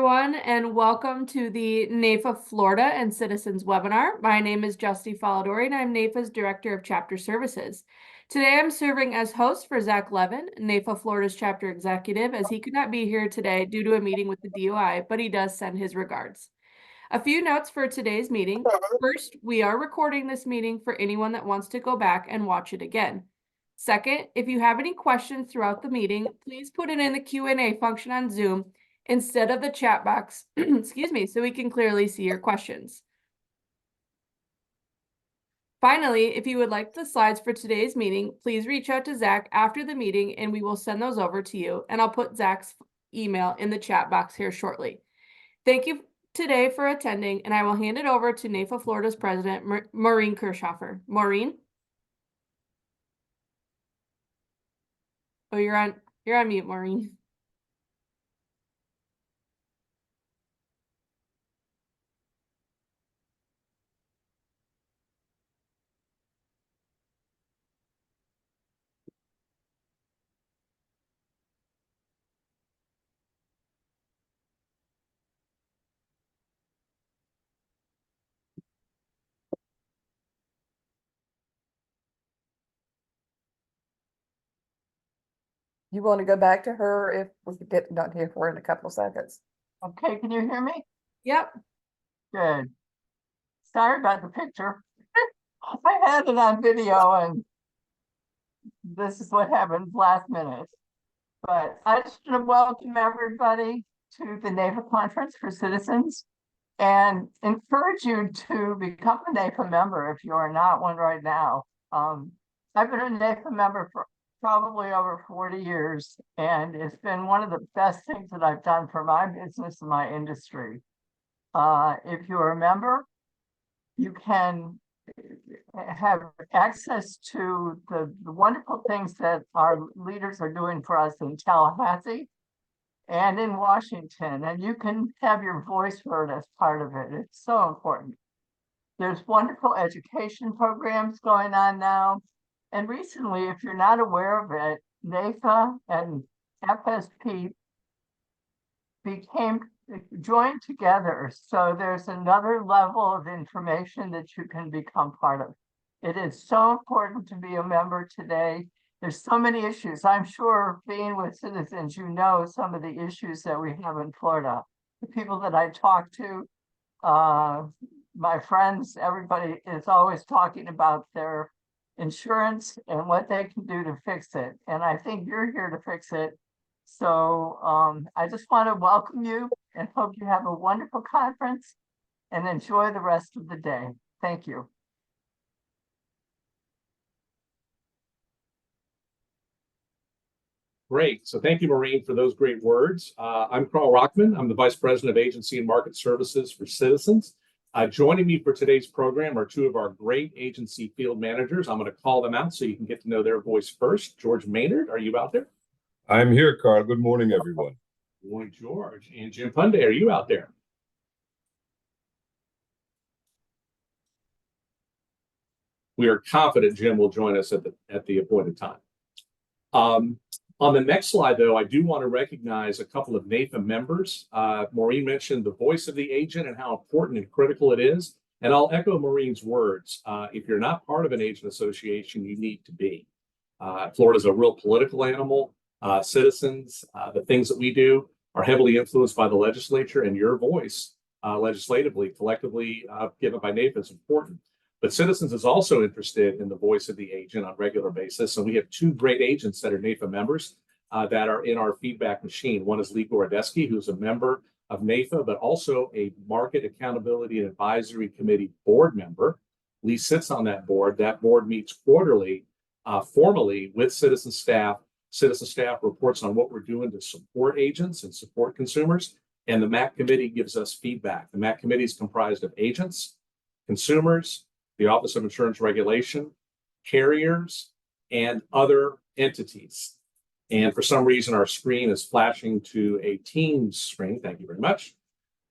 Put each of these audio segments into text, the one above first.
Everyone, and welcome to the NAIFA Florida and Citizens webinar. My name is Justy Faladori, and I'm NAIFA's Director of Chapter Services. Today, I'm serving as host for Zach Levin, NAIFA Florida's chapter executive, as he could not be here today due to a meeting with the DOI, but he does send his regards. A few notes for today's meeting. First, we are recording this meeting for anyone that wants to go back and watch it again. Second, if you have any questions throughout the meeting, please put it in the Q&A function on Zoom instead of the chat box, excuse me, so we can clearly see your questions. Finally, if you would like the slides for today's meeting, please reach out to Zach after the meeting and we will send those over to you. And I'll put Zach's email in the chat box here shortly. Thank you today for attending, and I will hand it over to NAIFA Florida's president, Maureen Kirchhofer. Maureen? Oh, you're on mute, Maureen. You want to go back to her if we could get not here for in a couple of seconds? Okay, can you hear me? Yep. Good. Sorry about the picture. I had it on video and this is what happened last minute. But I just want to welcome everybody to the NAIFA Conference for Citizens and encourage you to become a NAIFA member if you are not one right now. I've been a NAIFA member for probably over 40 years, and it's been one of the best things that I've done for my business and my industry. If you're a member, you can have access to the wonderful things that our leaders are doing for us in Tallahassee and in Washington, and you can have your voice heard as part of it. It's so important. There's wonderful education programs going on now. And recently, if you're not aware of it, NAIFA and FSP joined together. So there's another level of information that you can become part of. It is so important to be a member today. There's so many issues. I'm sure being with Citizens, you know some of the issues that we have in Florida. The people that I talk to, my friends, everybody is always talking about their insurance and what they can do to fix it. And I think you're here to fix it. So I just want to welcome you and hope you have a wonderful conference and enjoy the rest of the day. Thank you. Great. So thank you, Maureen, for those great words. I'm Carl Rockman. I'm the Vice President of Agency and Market Services for Citizens. Joining me for today's program are two of our great agency field managers. I'm going to call them out so you can get to know their voice first. George Maynard, are you out there? I'm here, Carl. Good morning, everyone. Good morning, George. And Jim Punday, are you out there? We are confident Jim will join us at the appointed time. On the next slide, though, I do want to recognize a couple of NAIFA members. Maureen mentioned the voice of the agent and how important and critical it is. And I'll echo Maureen's words. If you're not part of an agent association, you need to be. Florida's a real political animal. Citizens, the things that we do are heavily influenced by the legislature, and your voice legislatively, collectively given by NAIFA is important. But Citizens is also interested in the voice of the agent on a regular basis. And we have two great agents that are NAIFA members that are in our feedback machine. One is Lee Gorodetsky, who's a member of NAIFA, but also a Market Accountability and Advisory Committee board member. Lee sits on that board. That board meets quarterly, formally with Citizen staff. Citizen staff reports on what we're doing to support agents and support consumers. And the MAC committee gives us feedback. The MAC committee is comprised of agents, consumers, the Office of Insurance Regulation, carriers, and other entities. And for some reason, our screen is flashing to a Teams screen. Thank you very much.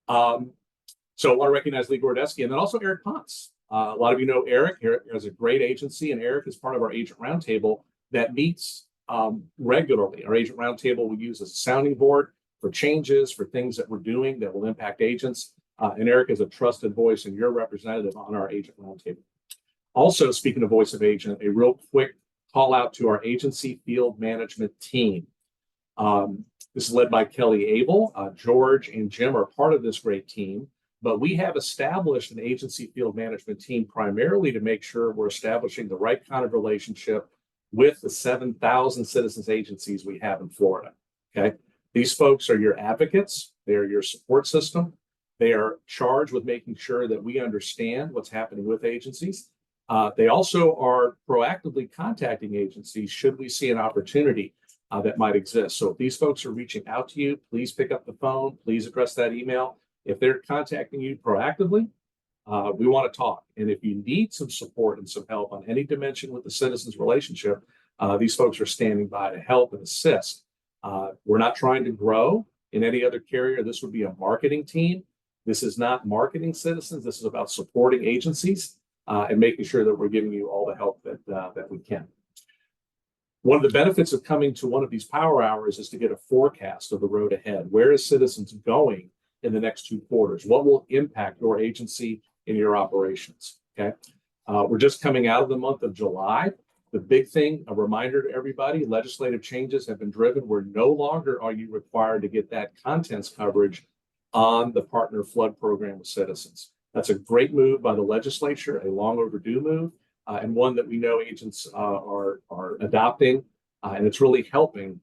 So I want to recognize Lee Gorodetsky and then also Eric Ponce. A lot of you know Eric. Eric has a great agency, and Eric is part of our agent roundtable that meets regularly. Our agent roundtable we use as a sounding board. for changes, for things that we're doing that will impact agents. And Eric is a trusted voice and your representative on our agent roundtable. Also, speaking of voice of agent, a real quick call out to our agency field management team. This is led by Kelly Abel. George and Jim are part of this great team, but we have established an agency field management team primarily to make sure we're establishing the right kind of relationship with the 7,000 citizens agencies we have in Florida. Okay. These folks are your advocates. They're your support system. They are charged with making sure that we understand what's happening with agencies. They also are proactively contacting agencies should we see an opportunity that might exist. So if these folks are reaching out to you, please pick up the phone, please address that email. If they're contacting you proactively, we want to talk. And if you need some support and some help on any dimension with the citizens relationship, these folks are standing by to help and assist. We're not trying to grow in any other carrier. This would be a marketing team. This is not marketing citizens. This is about supporting agencies and making sure that we're giving you all the help that we can. One of the benefits of coming to one of these power hours is to get a forecast of the road ahead. Where is Citizens going in the next 2 quarters? What will impact your agency in your operations? Okay. We're just coming out of the month of July. The big thing, a reminder to everybody, legislative changes have been driven where no longer are you required to get that contents coverage on the partner flood program with Citizens. That's a great move by the legislature, a long overdue move, and one that we know agents are adopting, and it's really helping.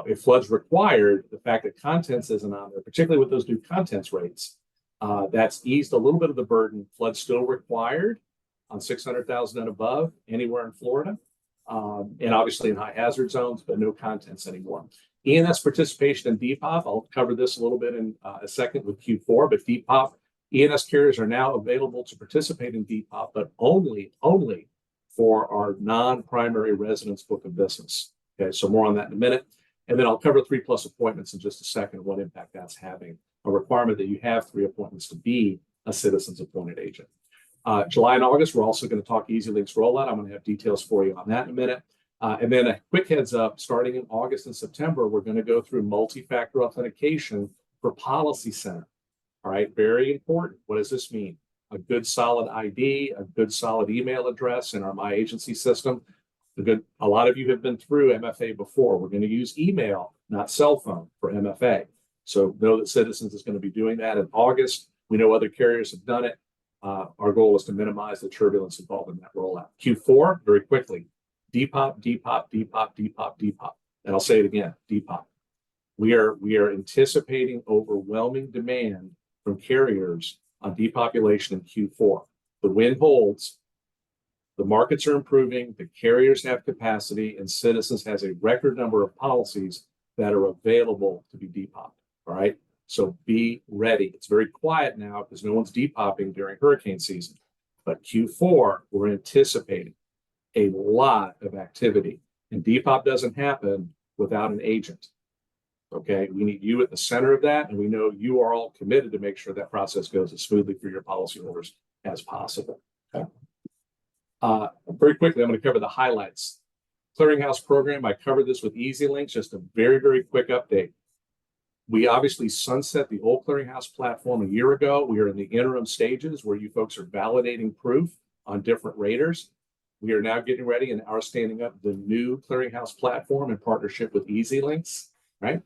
If flood's required, the fact that contents isn't on there, particularly with those new contents rates, that's eased a little bit of the burden. Flood's still required on 600,000 and above anywhere in Florida, and obviously in high hazard zones, but no contents anymore. E&S participation in DPOP, I'll cover this a little bit in a second with Q4, but DPOP, E&S carriers are now available to participate in DPOP, but only for our non-primary residence book of business. Okay, so more on that in a minute. And then I'll cover 3+ appointments in just a second, what impact that's having, a requirement that you have 3 appointments to be a Citizens appointed agent. July and August, we're also going to talk EasyLinks rollout. I'm going to have details for you on that in a minute. And then a quick heads up, starting in August and September, we're going to go through multi-factor authentication for Policy Center. All right, very important. What does this mean? A good solid ID, a good solid email address in our My Agency system. A lot of you have been through MFA before. We're going to use email, not cell phone, for MFA. So know that Citizens is going to be doing that in August. We know other carriers have done it. Our goal is to minimize the turbulence involved in that rollout. Q4, very quickly, DPOP, DPOP, DPOP, DPOP, DPOP. And I'll say it again, DPOP. We are anticipating overwhelming demand from carriers on depopulation in Q4. The wind holds, the markets are improving, the carriers have capacity, and Citizens has a record number of policies that are available to be depopped. All right. So be ready. It's very quiet now because no one's depopping during hurricane season. But Q4, we're anticipating a lot of activity. And depop doesn't happen without an agent. Okay, we need you at the center of that, and we know you are all committed to make sure that process goes as smoothly for your policyholders as possible. Okay. Very quickly, I'm going to cover the highlights. Clearinghouse program, I covered this with EasyLinks, just a very, very quick update. We obviously sunset the old Clearinghouse platform a year ago. We are in the interim stages where you folks are validating proof on different raters. We are now getting ready and are standing up the new Clearinghouse platform in partnership with EasyLinks, right?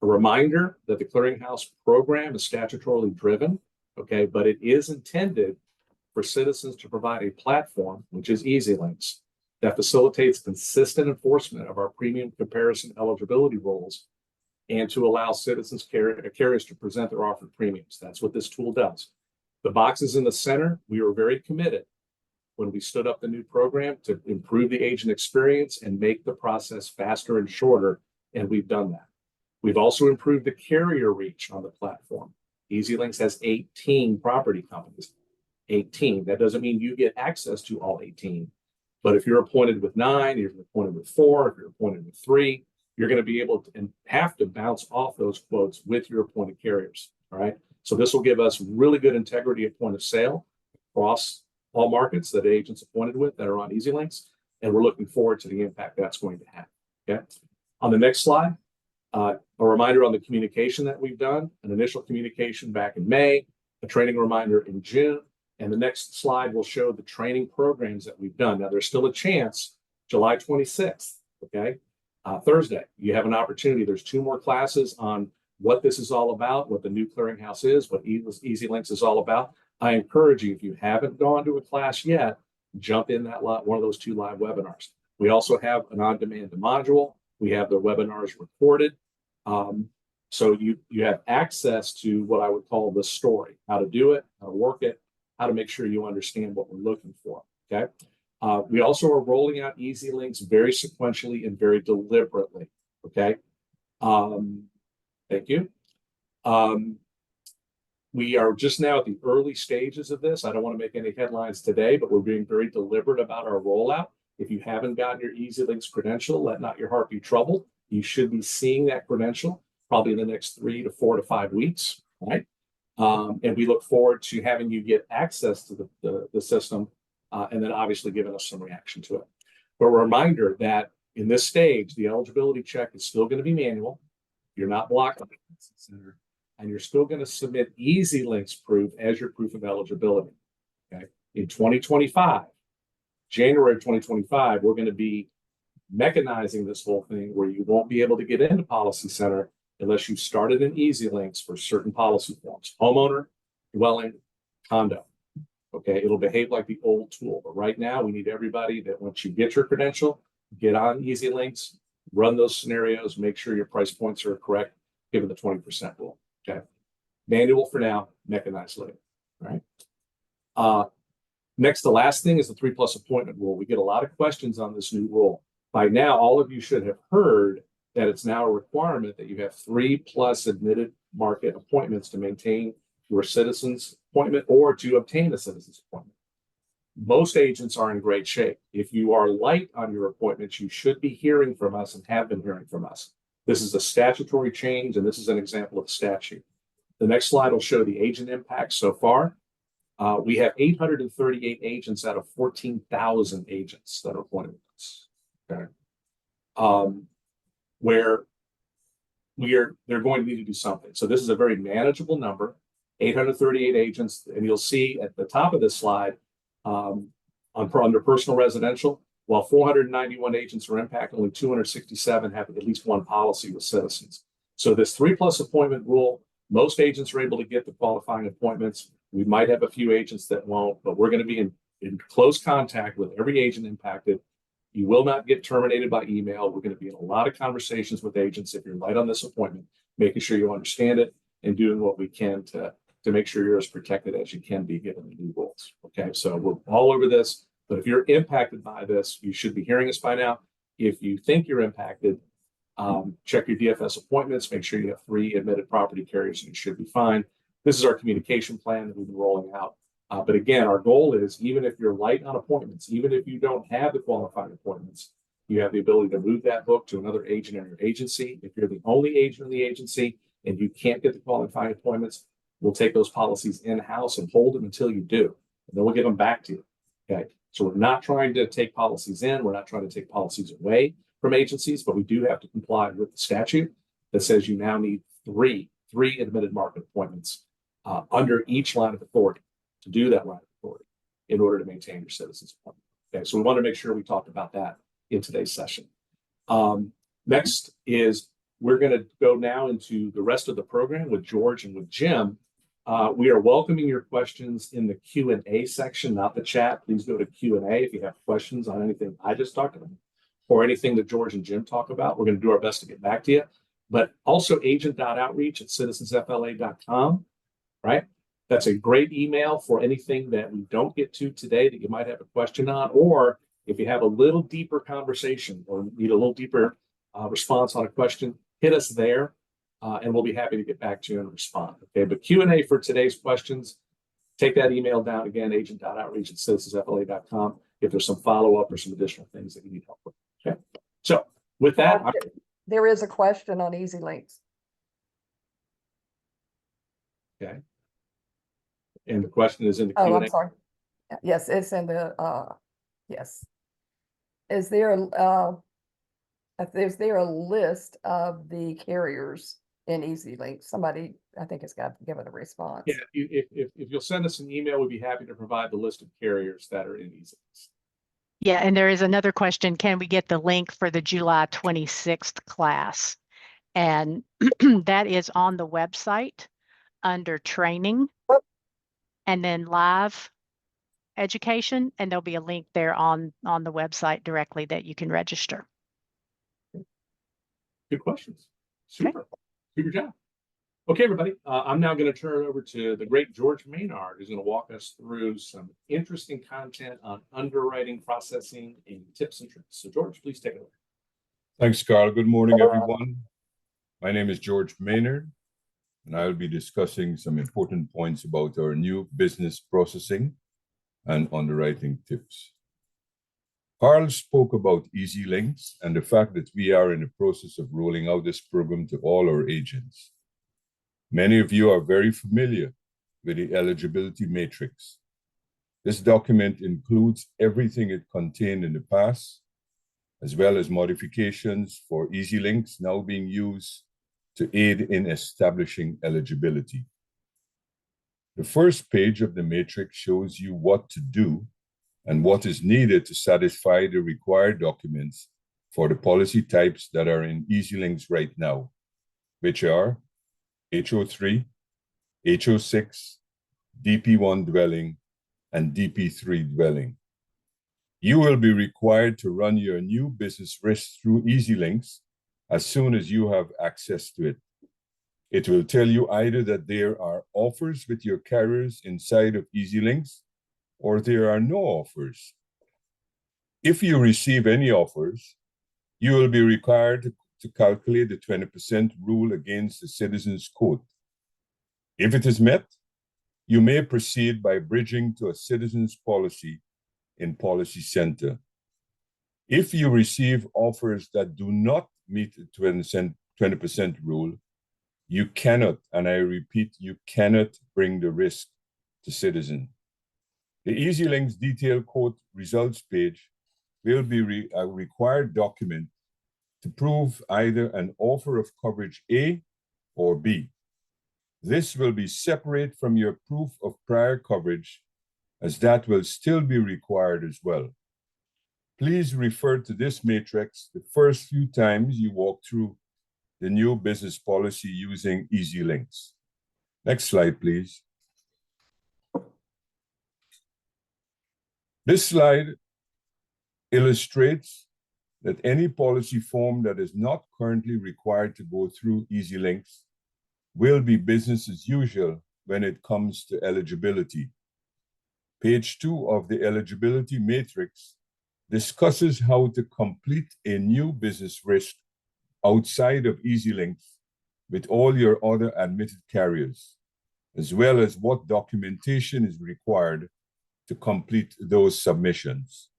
A reminder that the Clearinghouse program is statutorily driven, okay, but it is intended for Citizens to provide a platform, which is EasyLinks, that facilitates consistent enforcement of our premium comparison eligibility rules and to allow Citizens carriers to present their offered premiums. That's what this tool does. The boxes in the center, we were very committed when we stood up the new program to improve the agent experience and make the process faster and shorter, and we've done that. We've also improved the carrier reach on the platform. EasyLinks has 18 property companies. 18. That doesn't mean you get access to all 18. But if you're appointed with 9, you're appointed with 4, if you're appointed with 3, you're going to be able to and have to bounce off those quotes with your appointed carriers. All right. So this will give us really good integrity at point of sale across all markets that agents appointed with that are on EasyLinks. And we're looking forward to the impact that's going to have. Okay. On the next slide, A reminder on the communication that we've done, an initial communication back in May, a training reminder in June, and the next slide will show the training programs that we've done. Now, there's still a chance, July 26th, okay? Thursday, you have an opportunity. There's 2 more classes on what this is all about, what the new clearinghouse is, what EasyLinks is all about. I encourage you, if you haven't gone to a class yet, jump in that one of those 2 live webinars. We also have an on-demand module. We have the webinars recorded. So you have access to what I would call the story, how to do it, how to work it, how to make sure you understand what we're looking for, okay? We also are rolling out EasyLinks very sequentially and very deliberately, okay? Thank you. We are just now at the early stages of this. I don't want to make any headlines today, but we're being very deliberate about our rollout. If you haven't gotten your EasyLinks credential, let not your heart be troubled. You should be seeing that credential probably in the next 3 to 4 to 5 weeks, right? And we look forward to having you get access to the system and then obviously giving us some reaction to it. But a reminder that in this stage, the eligibility check is still going to be manual. You're not blocked on the center, and you're still going to submit EasyLinks proof as your proof of eligibility. Okay. In 2025, January 2025, we're going to be mechanizing this whole thing where you won't be able to get into Policy Center unless you've started an EasyLinks for certain policy forms: homeowner, dwelling, condo. Okay, it'll behave like the old tool, but right now we need everybody that once you get your credential, get on EasyLinks, run those scenarios, make sure your price points are correct, given the 20% rule. Okay, manual for now, mechanized later. All right. Next, the last thing is the 3+ appointment rule. We get a lot of questions on this new rule. By now, all of you should have heard that it's now a requirement that you have 3+ admitted market appointments to maintain your citizen's appointment or to obtain a citizen's appointment. Most agents are in great shape. If you are light on your appointments, you should be hearing from us and have been hearing from us. This is a statutory change, and this is an example of a statute. The next slide will show the agent impact so far. We have 838 agents out of 14,000 agents that are appointed with us. Okay. Where they're going to need to do something. So this is a very manageable number, 838 agents, and you'll see at the top of this slide, under personal residential, while 491 agents are impacted, only 267 have at least one policy with Citizens. So this 3+ appointment rule, most agents are able to get the qualifying appointments. We might have a few agents that won't, but we're going to be in close contact with every agent impacted. You will not get terminated by email. We're going to be in a lot of conversations with agents if you're light on this appointment, making sure you understand it and doing what we can to make sure you're as protected as you can be given the new rules. Okay, so we're all over this, but if you're impacted by this, you should be hearing us by now. If you think you're impacted, check your DFS appointments, make sure you have 3 admitted property carriers, and you should be fine. This is our communication plan that we've been rolling out. But again, our goal is, even if you're light on appointments, even if you don't have the qualified appointments, you have the ability to move that book to another agent in your agency. If you're the only agent in the agency and you can't get the qualifying appointments, we'll take those policies in-house and hold them until you do. And then we'll give them back to you. Okay. So we're not trying to take policies in. We're not trying to take policies away from agencies, but we do have to comply with the statute that says you now need three admitted market appointments under each line of authority to do that line of authority in order to maintain your citizens' appointment. Okay, so we want to make sure we talked about that in today's session. Next is we're going to go now into the rest of the program with George and with Jim. We are welcoming your questions in the Q&A section, not the chat. Please go to Q&A if you have questions on anything I just talked about or anything that George and Jim talk about. We're going to do our best to get back to you. But also agent.outreach@citizensfla.com, right? That's a great email for anything that we don't get to today that you might have a question on, or if you have a little deeper conversation or need a little deeper response on a question, hit us there and we'll be happy to get back to you and respond. Okay, but Q&A for today's questions, take that email down again, agent.outreach@citizensfla.com, if there's some follow-up or some additional things that you need help with. Okay, so with that, There is a question on EasyLinks. Okay. And the question is in the Oh, Q&A. I'm sorry. Yes, it's in the, yes. Is there, Is there a list of the carriers in EasyLink? Somebody, I think, has got given a response. Yeah, if you'll send us an email, we'd be happy to provide the list of carriers that are in EasyLinks. Yeah, and there is another question. Can we get the link for the July 26th class? And that is on the website under training and then live education. And there'll be a link there on the website directly that you can register. Good questions. Super. Super job. Okay, everybody. I'm now going to turn it over to the great George Maynard, who's going to walk us through some interesting content on underwriting, processing, and tips and tricks. So, George, please take it away. Thanks, Carl. Good morning, everyone. My name is George Maynard, and I'll be discussing some important points about our new business processing and underwriting tips. Carl spoke about EasyLinks and the fact that we are in the process of rolling out this program to all our agents. Many of you are very familiar with the eligibility matrix. This document includes everything it contained in the past, as well as modifications for EasyLinks now being used to aid in establishing eligibility. The first page of the matrix shows you what to do and what is needed to satisfy the required documents for the policy types that are in EasyLinks right now, which are HO3, HO6, DP1 dwelling, and DP3 dwelling. You will be required to run your new business risk through EasyLinks as soon as you have access to it. It will tell you either that there are offers with your carriers inside of EasyLinks or there are no offers. If you receive any offers, you will be required to calculate the 20% rule against the citizen's quote. If it is met, you may proceed by bridging to a citizen's policy in Policy Center. If you receive offers that do not meet the 20% rule, you cannot, and I repeat, you cannot bring the risk to citizen. The EasyLinks detailed quote results page will be a required document to prove either an offer of coverage A or B. This will be separate from your proof of prior coverage, as that will still be required as well. Please refer to this matrix the first few times you walk through the new business policy using EasyLinks. Next slide, please. This slide illustrates that any policy form that is not currently required to go through EasyLinks will be business as usual when it comes to eligibility. Page 2 of the eligibility matrix discusses how to complete a new business risk outside of EasyLinks with all your other admitted carriers, as well as what documentation is required to complete those submissions.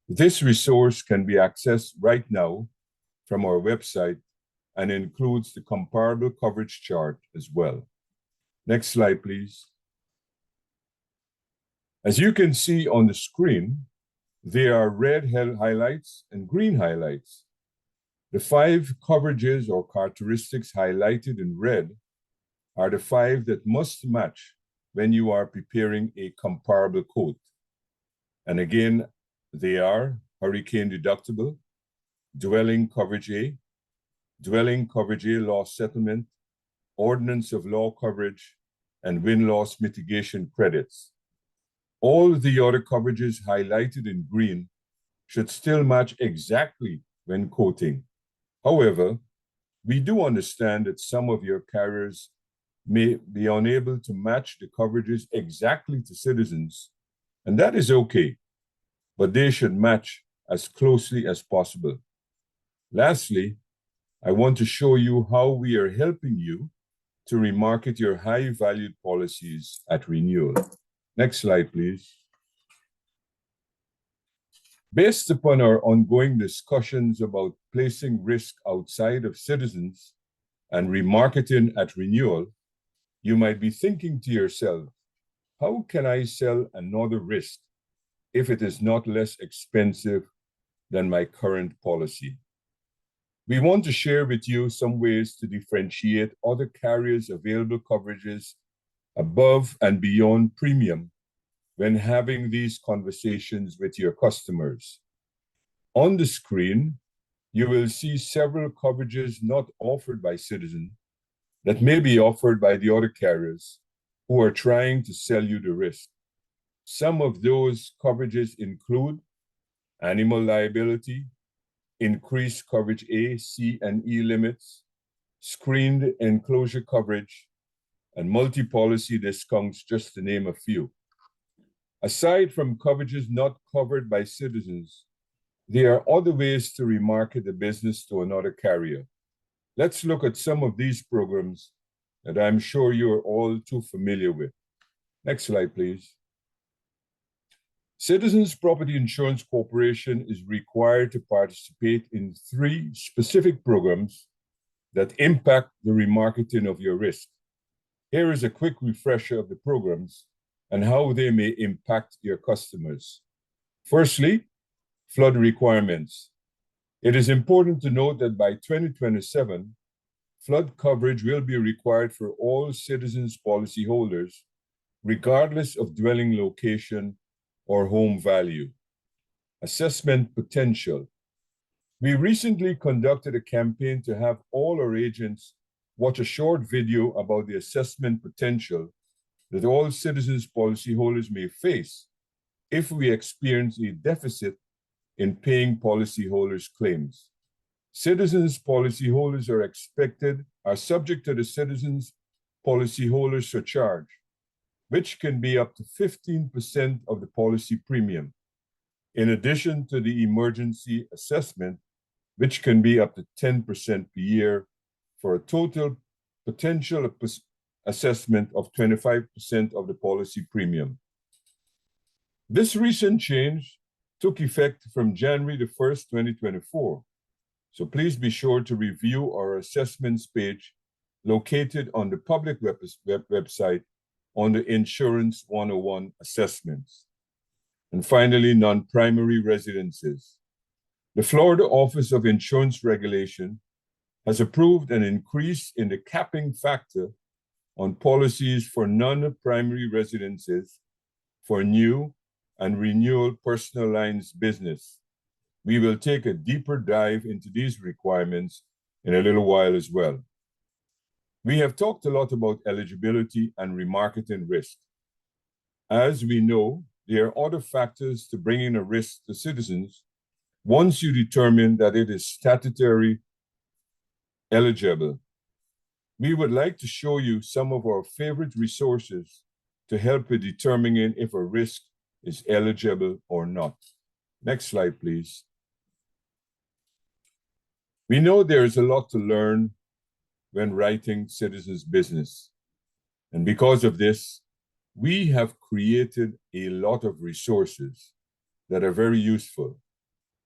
This resource can be accessed right now from our website and includes the comparable coverage chart as well. Next slide, please. As you can see on the screen, there are red highlights and green highlights. The 5 coverages or characteristics highlighted in red are the 5 that must match when you are preparing a comparable quote. And again, they are hurricane deductible, dwelling coverage A, dwelling coverage A loss settlement, ordinance of law coverage, and win-loss mitigation credits. All the other coverages highlighted in green should still match exactly when quoting. However, we do understand that some of your carriers may be unable to match the coverages exactly to citizens, and that is okay, but they should match as closely as possible. Lastly, I want to show you how we are helping you to remarket your high-valued policies at renewal. Next slide, please. Based upon our ongoing discussions about placing risk outside of citizens and remarketing at renewal, you might be thinking to yourself, how can I sell another risk if it is not less expensive than my current policy? We want to share with you some ways to differentiate other carriers' available coverages above and beyond premium when having these conversations with your customers. On the screen, you will see several coverages not offered by Citizen that may be offered by the other carriers who are trying to sell you the risk. Some of those coverages include animal liability, increased coverage A, C, and E limits, screened enclosure coverage, and multi-policy discounts, just to name a few. Aside from coverages not covered by Citizens, there are other ways to remarket the business to another carrier. Let's look at some of these programs that I'm sure you're all too familiar with. Next slide, please. Citizens Property Insurance Corporation is required to participate in 3 specific programs that impact the remarketing of your risk. Here is a quick refresher of the programs and how they may impact your customers. Firstly, flood requirements. It is important to note that by 2027, flood coverage will be required for all Citizens policyholders, regardless of dwelling location or home value. Assessment potential. We recently conducted a campaign to have all our agents watch a short video about the assessment potential that all Citizens policyholders may face if we experience a deficit in paying policyholders' claims. Citizens policyholders are subject to the Citizens policyholder surcharge, which can be up to 15% of the policy premium, in addition to the emergency assessment, which can be up to 10% per year, for a total potential assessment of 25% of the policy premium. This recent change took effect from January the 1st, 2024. So please be sure to review our assessments page located on the public website on the Insurance 101 assessments. And finally, non-primary residences. The Florida Office of Insurance Regulation has approved an increase in the capping factor on policies for non-primary residences for new and renewal personal lines business. We will take a deeper dive into these requirements in a little while as well. We have talked a lot about eligibility and remarketing risk. As we know, there are other factors to bringing a risk to Citizens once you determine that it is statutory eligible. We would like to show you some of our favorite resources to help with determining if a risk is eligible or not. Next slide, please. We know there is a lot to learn when writing Citizens business. And because of this, we have created a lot of resources that are very useful.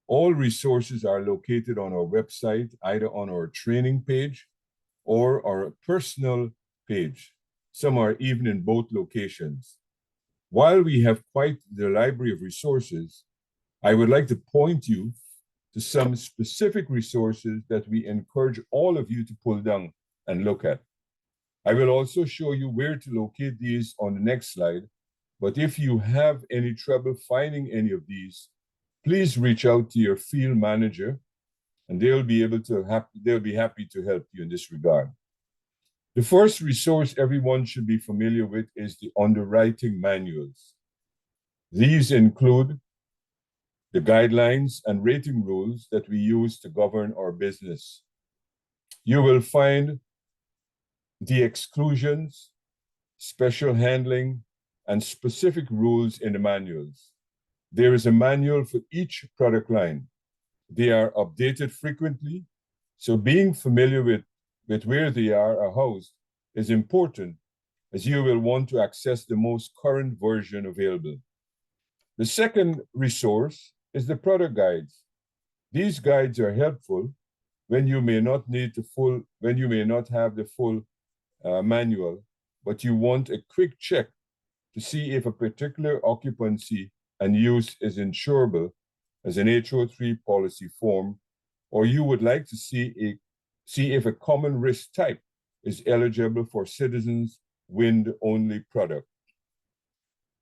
All resources are located on our website, either on our training page or our personal page. Some are even in both locations. While we have quite the library of resources, I would like to point you to some specific resources that we encourage all of you to pull down and look at. I will also show you where to locate these on the next slide, but if you have any trouble finding any of these, please reach out to your field manager and they'll be happy to help you in this regard. The first resource everyone should be familiar with is the underwriting manuals. These include the guidelines and rating rules that we use to govern our business. You will find the exclusions, special handling, and specific rules in the manuals. There is a manual for each product line. They are updated frequently, so being familiar with where they are housed is important, as you will want to access the most current version available. The second resource is the product guides. These guides are helpful when you may not have the full manual, but you want a quick check to see if a particular occupancy and use is insurable as an HO3 policy form or you would like to see if a common risk type is eligible for Citizens wind-only product.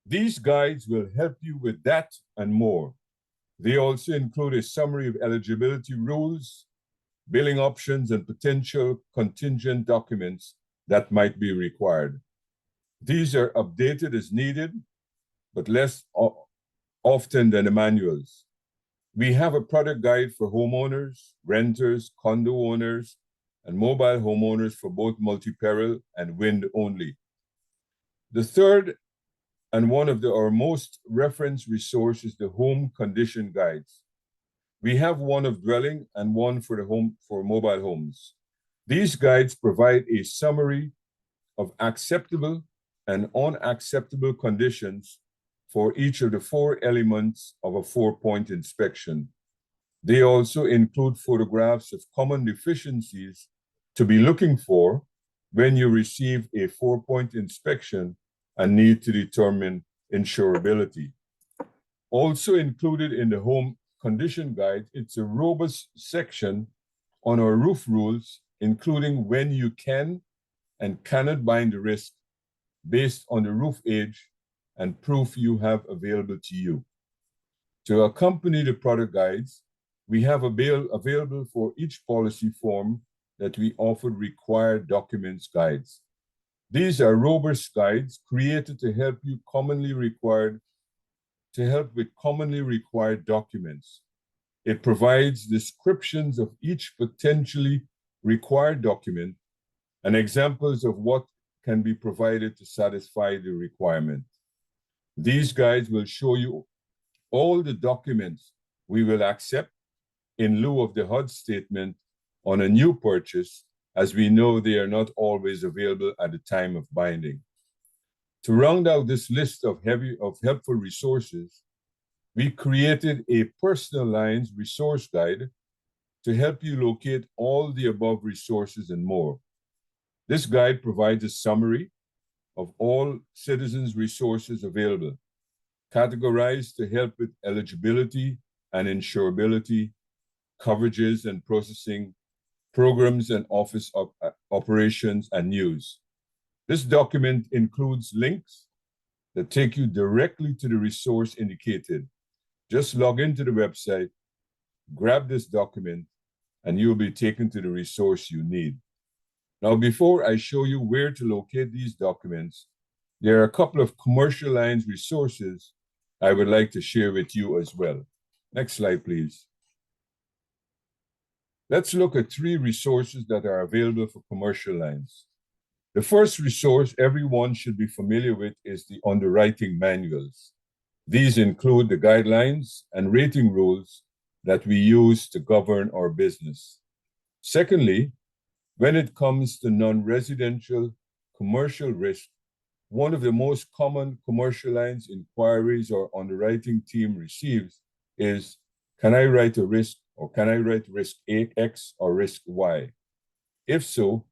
These guides will help you with that and more. They also include a summary of eligibility rules, billing options, and potential contingent documents that might be required. These are updated as needed, but less often than the manuals. We have a product guide for homeowners, renters, condo owners, and mobile homeowners for both multi-peril and wind only. The third and one of our most referenced resources is the home condition guides. We have one of dwelling and one for mobile homes. These guides provide a summary of acceptable and unacceptable conditions for each of the 4 elements of a 4-point inspection. They also include photographs of common deficiencies to be looking for when you receive a 4-point inspection and need to determine insurability. Also included in the home condition guide, it's a robust section on our roof rules, including when you can and cannot bind the risk based on the roof age and proof you have available to you. To accompany the product guides, we have available for each policy form that we offer required documents guides. These are robust guides created to help with commonly required documents. It provides descriptions of each potentially required document and examples of what can be provided to satisfy the requirement. These guides will show you all the documents we will accept in lieu of the HUD statement on a new purchase, as we know they are not always available at the time of binding. To round out this list of helpful resources, we created a personal lines resource guide to help you locate all the above resources and more. This guide provides a summary of all Citizens resources available, categorized to help with eligibility and insurability, coverages and processing, programs and office operations, and news. This document includes links that take you directly to the resource indicated. Just log into the website, grab this document, and you'll be taken to the resource you need. Now, before I show you where to locate these documents, there are a couple of commercial lines resources I would like to share with you as well. Next slide, please. Let's look at 3 resources that are available for commercial lines. The first resource everyone should be familiar with is the underwriting manuals. These include the guidelines and rating rules that we use to govern our business. Secondly, when it comes to non-residential commercial risk, one of the most common commercial lines inquiries our underwriting team receives is, can I write a risk, or can I write risk X or risk Y? If so,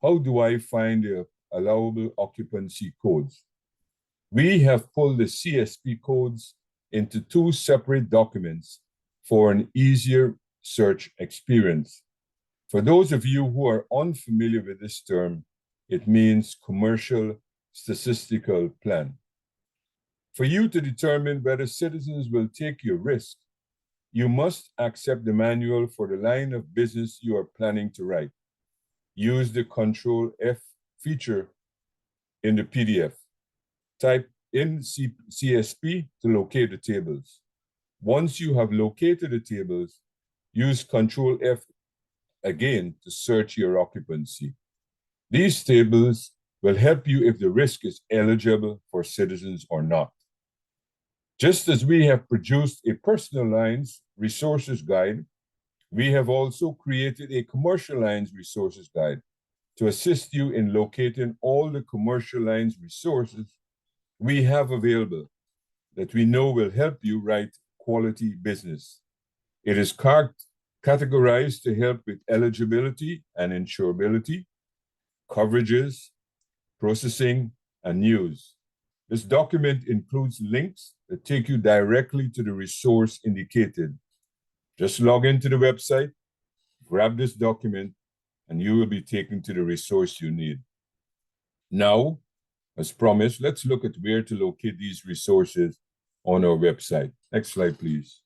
how do I find the allowable occupancy codes? We have pulled the CSP codes into 2 separate documents for an easier search experience. For those of you who are unfamiliar with this term, it means commercial statistical plan. For you to determine whether Citizens will take your risk, you must accept the manual for the line of business you are planning to write. Use the Control F feature in the PDF. Type in CSP to locate the tables. Once you have located the tables, use Control F again to search your occupancy. These tables will help you if the risk is eligible for Citizens or not. Just as we have produced a personal lines resources guide, we have also created a commercial lines resources guide to assist you in locating all the commercial lines resources we have available that we know will help you write quality business. It is categorized to help with eligibility and insurability, coverages, processing, and news. This document includes links that take you directly to the resource indicated. Just log into the website, grab this document, and you will be taken to the resource you need. Now, as promised, let's look at where to locate these resources on our website. Next slide, please.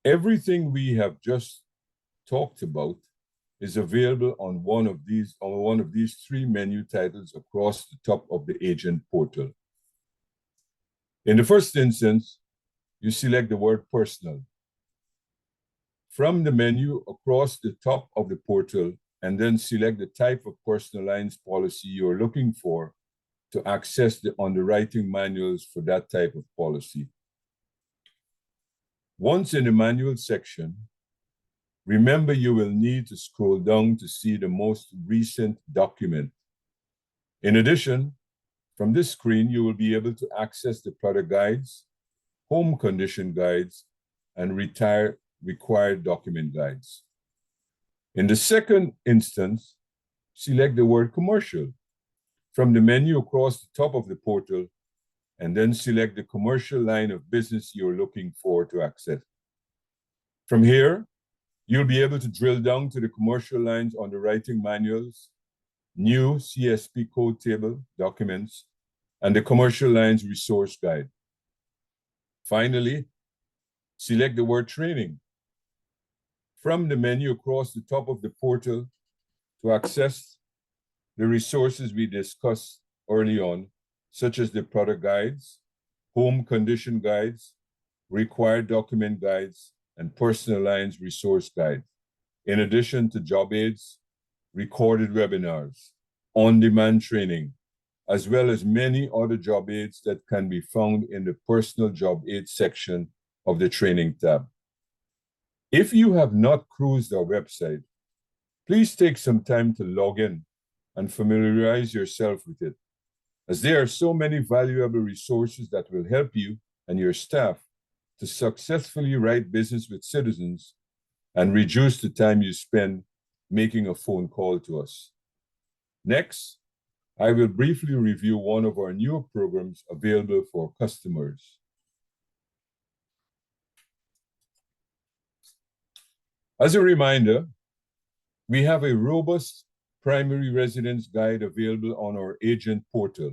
Everything we have just talked about is available on one of these three menu titles across the top of the agent portal. In the first instance, you select the word personal. From the menu across the top of the portal, and then select the type of personal lines policy you're looking for to access the underwriting manuals for that type of policy. Once in the manual section, remember you will need to scroll down to see the most recent document. In addition, from this screen, you will be able to access the product guides, home condition guides, and required document guides. In the second instance, select the word commercial from the menu across the top of the portal, and then select the commercial line of business you're looking for to access. From here, you'll be able to drill down to the commercial lines underwriting manuals, new CSP code table documents, and the commercial lines resource guide. Finally, select the word training from the menu across the top of the portal to access the resources we discussed early on, such as the product guides, home condition guides, required document guides, and personal lines resource guide, in addition to job aids, recorded webinars, on-demand training, as well as many other job aids that can be found in the personal job aid section of the training tab. If you have not cruised our website, please take some time to log in and familiarize yourself with it, as there are so many valuable resources that will help you and your staff to successfully write business with Citizens and reduce the time you spend making a phone call to us. Next, I will briefly review one of our newer programs available for customers. As a reminder, we have a robust primary residence guide available on our agent portal.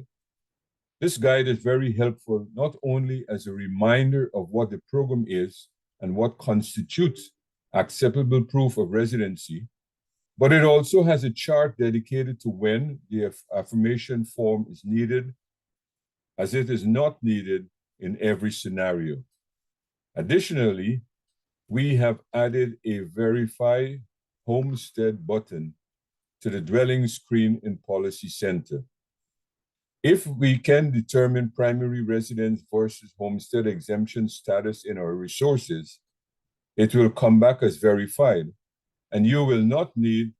This guide is very helpful, not only as a reminder of what the program is and what constitutes acceptable proof of residency, but it also has a chart dedicated to when the affirmation form is needed, as it is not needed in every scenario. Additionally, we have added a Verify Homestead button to the dwelling screen in Policy Center. If we can determine primary residence versus homestead exemption status in our resources, it will come back as verified, and you will not need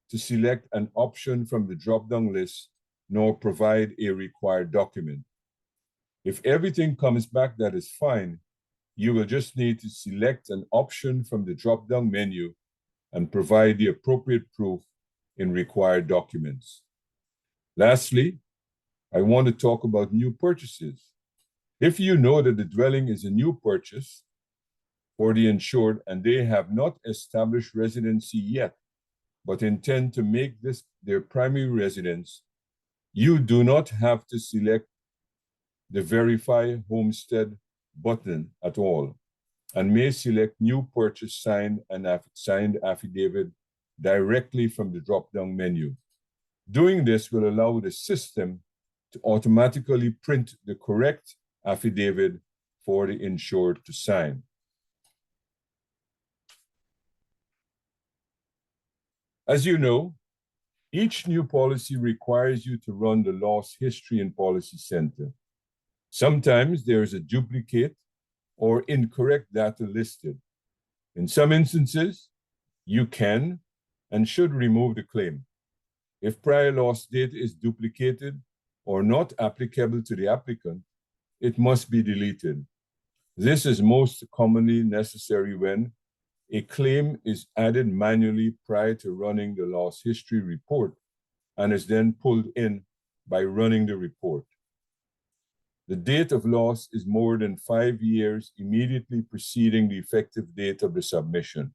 to select an option from the drop-down list nor provide a required document. If everything comes back that is fine, you will just need to select an option from the drop-down menu and provide the appropriate proof in required documents. Lastly, I want to talk about new purchases. If you know that the dwelling is a new purchase for the insured and they have not established residency yet, but intend to make this their primary residence, you do not have to select the Verify Homestead button at all, and may select New Purchase signed affidavit directly from the drop-down menu. Doing this will allow the system to automatically print the correct affidavit for the insured to sign. As you know, each new policy requires you to run the loss history in Policy Center. Sometimes there is a duplicate or incorrect data listed. In some instances, you can and should remove the claim. If prior loss data is duplicated or not applicable to the applicant, it must be deleted. This is most commonly necessary when a claim is added manually prior to running the loss history report and is then pulled in by running the report. The date of loss is more than 5 years immediately preceding the effective date of the submission.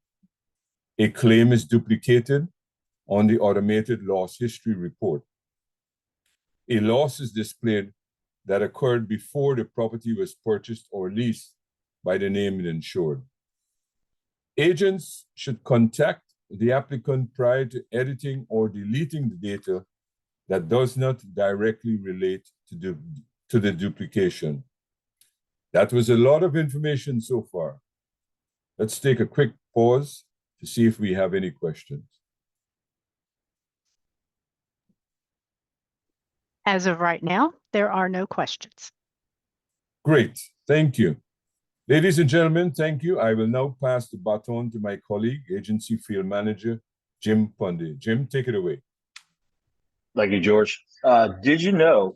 A claim is duplicated on the automated loss history report. A loss is displayed that occurred before the property was purchased or leased by the named insured. Agents should contact the applicant prior to editing or deleting the data that does not directly relate to the duplication. That was a lot of information so far. Let's take a quick pause to see if we have any questions. As of right now, there are no questions. Great, thank you. Ladies and gentlemen, thank you. I will now pass the baton to my colleague, Agency Field Manager, Jim Pundy. Jim, take it away. Thank you, George. Did you know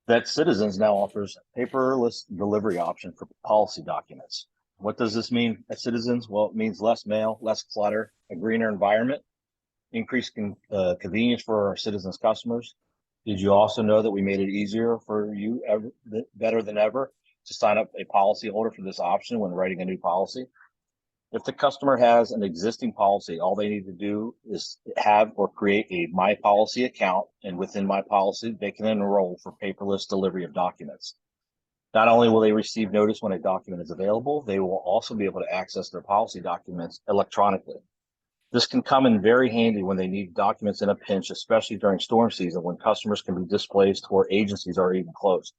that Citizens now offers a paperless delivery option for policy documents? What does this mean at Citizens? Well, it means less mail, less clutter, a greener environment, increased convenience for our Citizens customers. Did you also know that we made it easier for you better than ever to sign up a policyholder for this option when writing a new policy? If the customer has an existing policy, all they need to do is have or create a My Policy account, and within My Policy, they can enroll for paperless delivery of documents. Not only will they receive notice when a document is available, they will also be able to access their policy documents electronically. This can come in very handy when they need documents in a pinch, especially during storm season when customers can be displaced or agencies are even closed.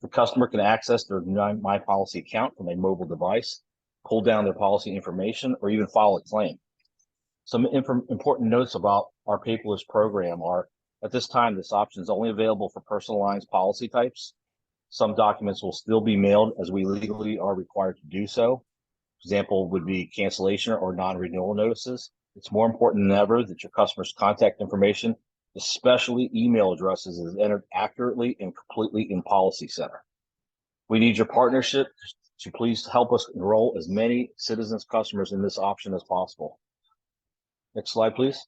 The customer can access their My Policy account from a mobile device, pull down their policy information, or even file a claim. Some important notes about our paperless program are, at this time, this option is only available for personalized policy types. Some documents will still be mailed as we legally are required to do so. Example would be cancellation or non-renewal notices. It's more important than ever that your customer's contact information, especially email addresses, is entered accurately and completely in Policy Center. We need your partnership to please help us enroll as many Citizens customers in this option as possible. Next slide, please.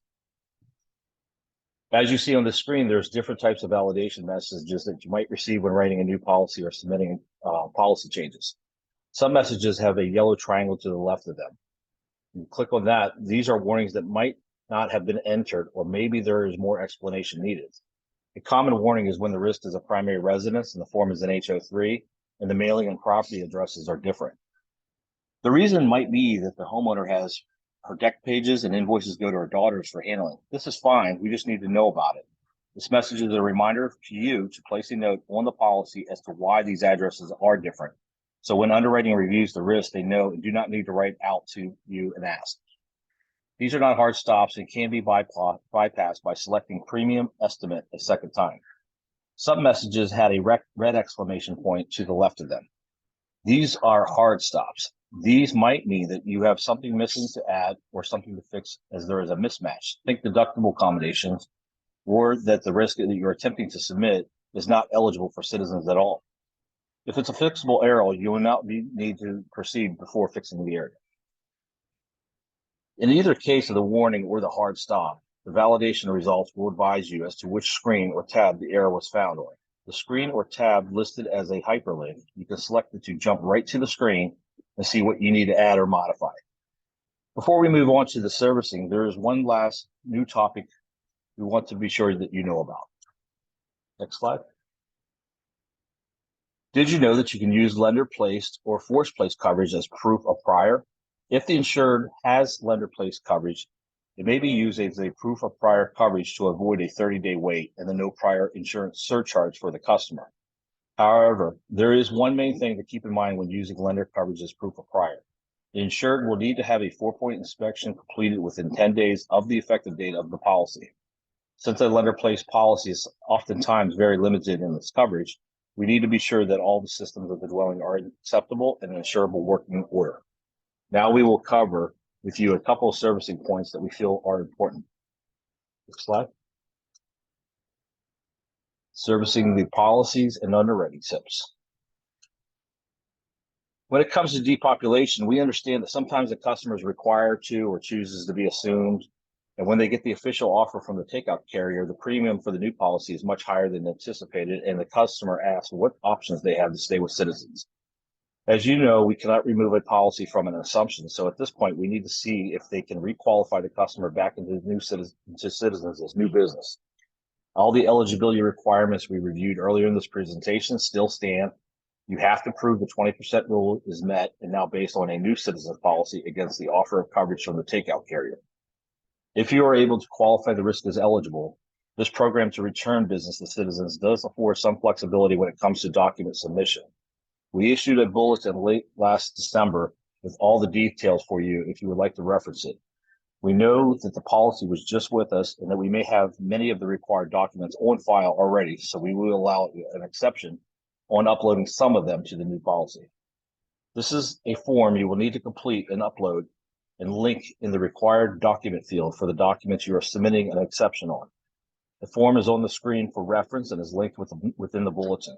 As you see on the screen, there's different types of validation messages that you might receive when writing a new policy or submitting policy changes. Some messages have a yellow triangle to the left of them. You click on that. These are warnings that might not have been entered, or maybe there is more explanation needed. A common warning is when the risk is a primary residence and the form is an HO3, and the mailing and property addresses are different. The reason might be that the homeowner has her deck pages and invoices go to her daughters for handling. This is fine. We just need to know about it. This message is a reminder to you to place a note on the policy as to why these addresses are different. So when underwriting reviews the risk, they know and do not need to write out to you and ask. These are not hard stops and can be bypassed by selecting premium estimate a second time. Some messages had a red exclamation point to the left of them. These are hard stops. These might mean that you have something missing to add or something to fix as there is a mismatch. Think deductible accommodations, or that the risk that you're attempting to submit is not eligible for Citizens at all. If it's a fixable error, you will not need to proceed before fixing the area. In either case of the warning or the hard stop, the validation results will advise you as to which screen or tab the error was found on. The screen or tab listed as a hyperlink, you can select it to jump right to the screen and see what you need to add or modify. Before we move on to the servicing, there is one last new topic we want to be sure that you know about. Next slide. Did you know that you can use lender-placed or force-placed coverage as proof of prior? If the insured has lender-placed coverage, it may be used as a proof of prior coverage to avoid a 30-day wait and the no prior insurance surcharge for the customer. However, there is one main thing to keep in mind when using lender coverage as proof of prior. The insured will need to have a 4-point inspection completed within 10 days of the effective date of the policy. Since a lender-placed policy is oftentimes very limited in its coverage, we need to be sure that all the systems of the dwelling are acceptable and insurable working order. Now we will cover with you a couple of servicing points that we feel are important. Next slide. Servicing the policies and underwriting tips. When it comes to depopulation, we understand that sometimes the customer is required to or chooses to be assumed And when they get the official offer from the takeout carrier, the premium for the new policy is much higher than anticipated, and the customer asks what options they have to stay with Citizens. As you know, we cannot remove a policy from an assumption, so at this point, we need to see if they can requalify the customer back into Citizens as new business. All the eligibility requirements we reviewed earlier in this presentation still stand. You have to prove the 20% rule is met and now based on a new Citizens policy against the offer of coverage from the takeout carrier. If you are able to qualify the risk as eligible, this program to return business to Citizens does afford some flexibility when it comes to document submission. We issued a bulletin late last December with all the details for you if you would like to reference it. We know that the policy was just with us and that we may have many of the required documents on file already, so we will allow an exception on uploading some of them to the new policy. This is a form you will need to complete and upload and link in the required document field for the documents you are submitting an exception on. The form is on the screen for reference and is linked within the bulletin.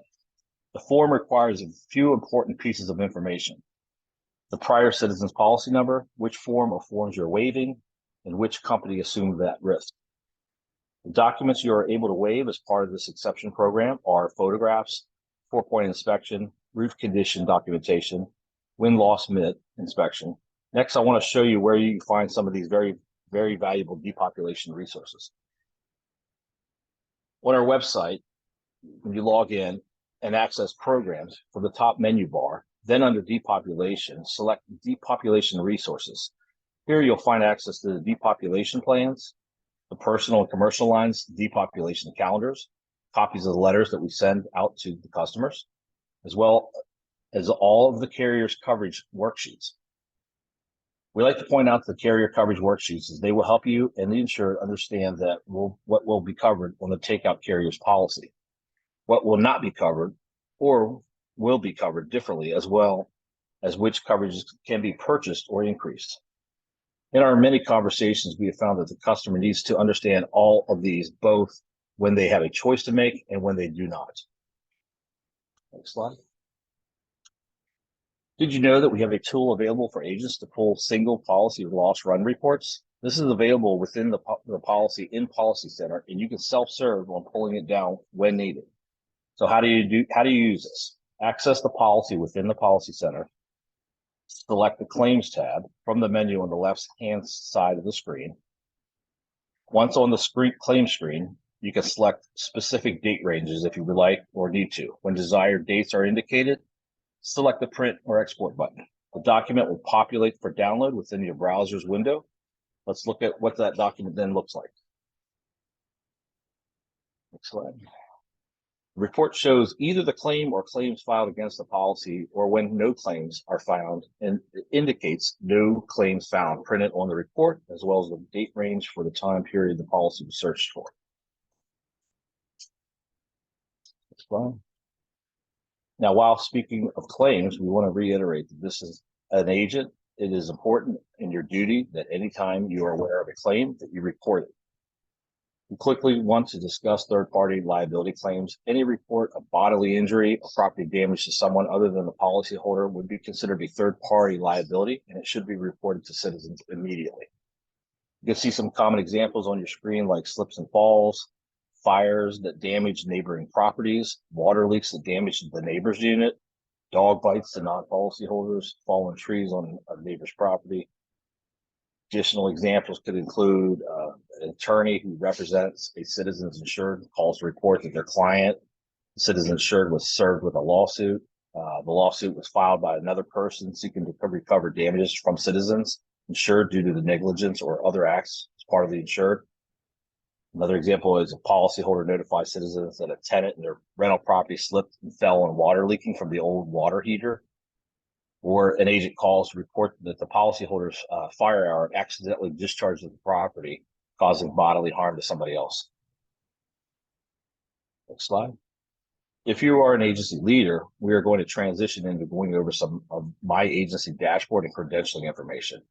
The form requires a few important pieces of information: the prior Citizens policy number, which form or forms you're waiving, and which company assumed that risk. The documents you are able to waive as part of this exception program are photographs, 4-point inspection, roof condition documentation, wind-loss mitt inspection. Next, I want to show you where you can find some of these very, very valuable depopulation resources. On our website, when you log in and access programs, from the top menu bar, then under depopulation, select depopulation resources. Here you'll find access to the depopulation plans, the personal and commercial lines depopulation calendars, copies of the letters that we send out to the customers, as well as all of the carrier's coverage worksheets. We like to point out the carrier coverage worksheets as they will help you and the insured understand that what will be covered on the takeout carrier's policy, what will not be covered or will be covered differently, as well as which coverages can be purchased or increased. In our many conversations, we have found that the customer needs to understand all of these, both when they have a choice to make and when they do not. Next slide. Did you know that we have a tool available for agents to pull single policy loss run reports? This is available within the policy in Policy Center, and you can self-serve on pulling it down when needed. So how do you use this? Access the policy within the Policy Center. Select the Claims tab from the menu on the left-hand side of the screen. Once on the claim screen, you can select specific date ranges if you would like or need to. When desired dates are indicated, select the Print or Export button. The document will populate for download within your browser's window. Let's look at what that document then looks like. Next slide. The report shows either the claim or claims filed against the policy, or when no claims are found, and it indicates no claims found printed on the report, as well as the date range for the time period the policy was searched for. Next slide. Now, while speaking of claims, we want to reiterate that this is an agent. It is important in your duty that anytime you are aware of a claim that you report it. We quickly want to discuss third-party liability claims. Any report of bodily injury or property damage to someone other than the policyholder would be considered a third-party liability, and it should be reported to Citizens immediately. You can see some common examples on your screen, like slips and falls, fires that damage neighboring properties, water leaks that damage the neighbor's unit, dog bites to non-policyholders, fallen trees on a neighbor's property. Additional examples could include an attorney who represents a Citizens insured calls to report that their client, the Citizens insured, was served with a lawsuit. The lawsuit was filed by another person seeking to recover damages from Citizens insured due to the negligence or other acts as part of the insured. Another example is a policyholder notifies Citizens that a tenant in their rental property slipped and fell on water leaking from the old water heater. Or an agent calls to report that the policyholder's fire alarm accidentally discharged the property, causing bodily harm to somebody else. Next slide. If you are an agency leader, we are going to transition into going over some of my agency dashboard and credentialing information.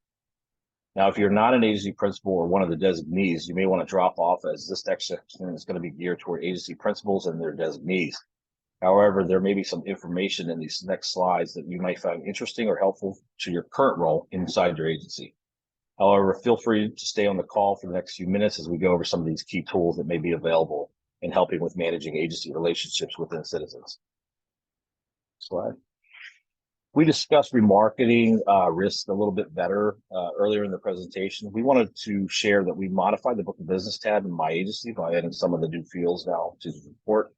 Now, if you're not an agency principal or one of the designees, you may want to drop off, as this section is going to be geared toward agency principals and their designees. However, there may be some information in these next slides that you might find interesting or helpful to your current role inside your agency. However, feel free to stay on the call for the next few minutes as we go over some of these key tools that may be available in helping with managing agency relationships within Citizens. Slide. We discussed remarketing risk a little bit better earlier in the presentation. We wanted to share that we modified the book of business tab in My Agency by adding some of the new fields now to the report.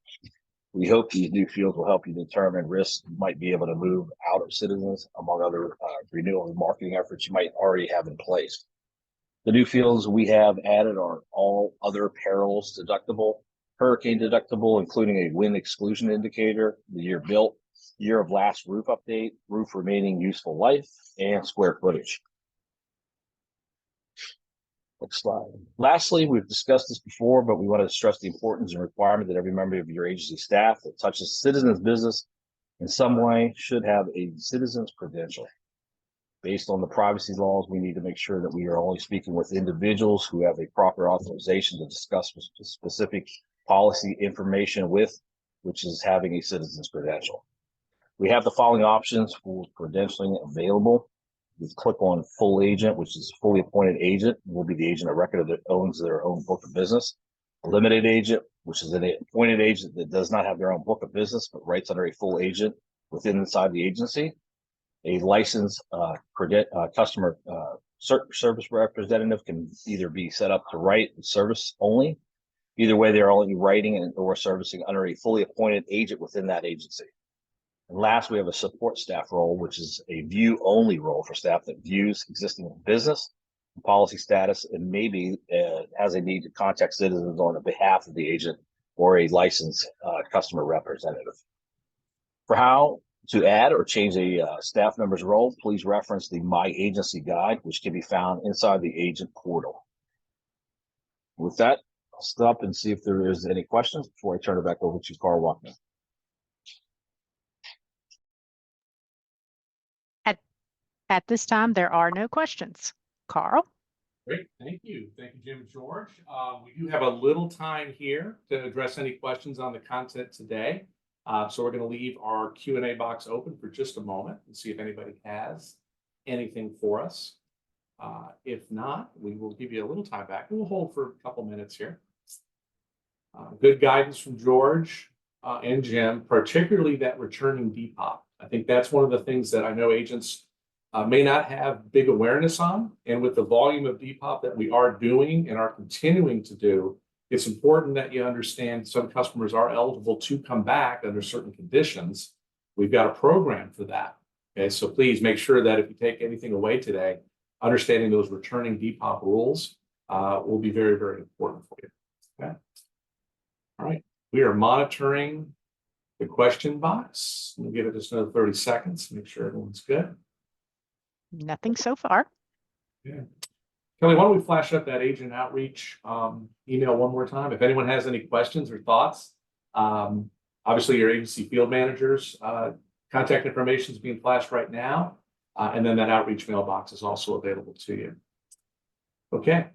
We hope these new fields will help you determine risks you might be able to move out of Citizens, among other renewal and marketing efforts you might already have in place. The new fields we have added are all other perils deductible, hurricane deductible, including a wind exclusion indicator, the year built, year of last roof update, roof remaining useful life, and square footage. Next slide. Lastly, we've discussed this before, but we want to stress the importance and requirement that every member of your agency staff that touches Citizens business in some way should have a Citizens credential. Based on the privacy laws, we need to make sure that we are only speaking with individuals who have a proper authorization to discuss specific policy information with, which is having a Citizens credential. We have the following options for credentialing available. You click on full agent, which is fully appointed agent, will be the agent of record that owns their own book of business. A limited agent, which is an appointed agent that does not have their own book of business, but writes under a full agent inside the agency. A licensed customer service representative can either be set up to write and service only. Either way, they're only writing or servicing under a fully appointed agent within that agency. And last, we have a support staff role, which is a view-only role for staff that views existing business, policy status, and maybe has a need to contact Citizens on behalf of the agent or a licensed customer representative. For how to add or change a staff member's role, please reference the My Agency guide, which can be found inside the agent portal. With that, I'll stop and see if there is any questions before I turn it back over to Carl Walkman. At this time, there are no questions. Carl? Great, thank you. Thank you, Jim and George. We do have a little time here to address any questions on the content today. So we're going to leave our Q&A box open for just a moment and see if anybody has anything for us. If not, we will give you a little time back. We'll hold for a couple minutes here. Good guidance from George and Jim, particularly that returning depop. I think that's one of the things that I know agents may not have big awareness on. And with the volume of depop that we are doing and are continuing to do, it's important that you understand some customers are eligible to come back under certain conditions. We've got a program for that. Okay, so please make sure that if you take anything away today, understanding those returning depop rules will be very, very important for you. Okay. All right, we are monitoring the question box. We'll give it just another 30 seconds, make sure everyone's good. Nothing so far. Yeah. Kelly, why don't we flash up that agent outreach email one more time? If anyone has any questions or thoughts, obviously your agency field managers contact information is being flashed right now. And then that outreach mailbox is also available to you. Okay.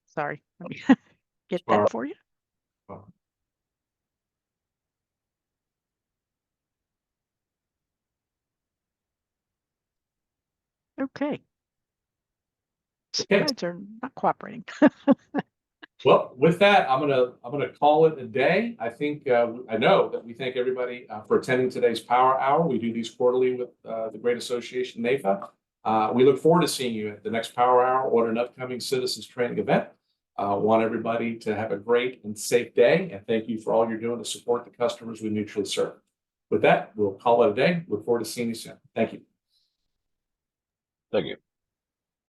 Sorry, let me get that for you. Okay. Slides are not cooperating. Well, with that, I'm gonna call it a day. I think I know that we thank everybody for attending today's Power Hour. We do these quarterly with the Great Association NAIFA. We look forward to seeing you at the next Power Hour or an upcoming Citizens Training event. Want everybody to have a great and safe day, and thank you for all you're doing to support the customers we mutually serve. With that, we'll call it a day. Look forward to seeing you soon. Thank you. Thank you.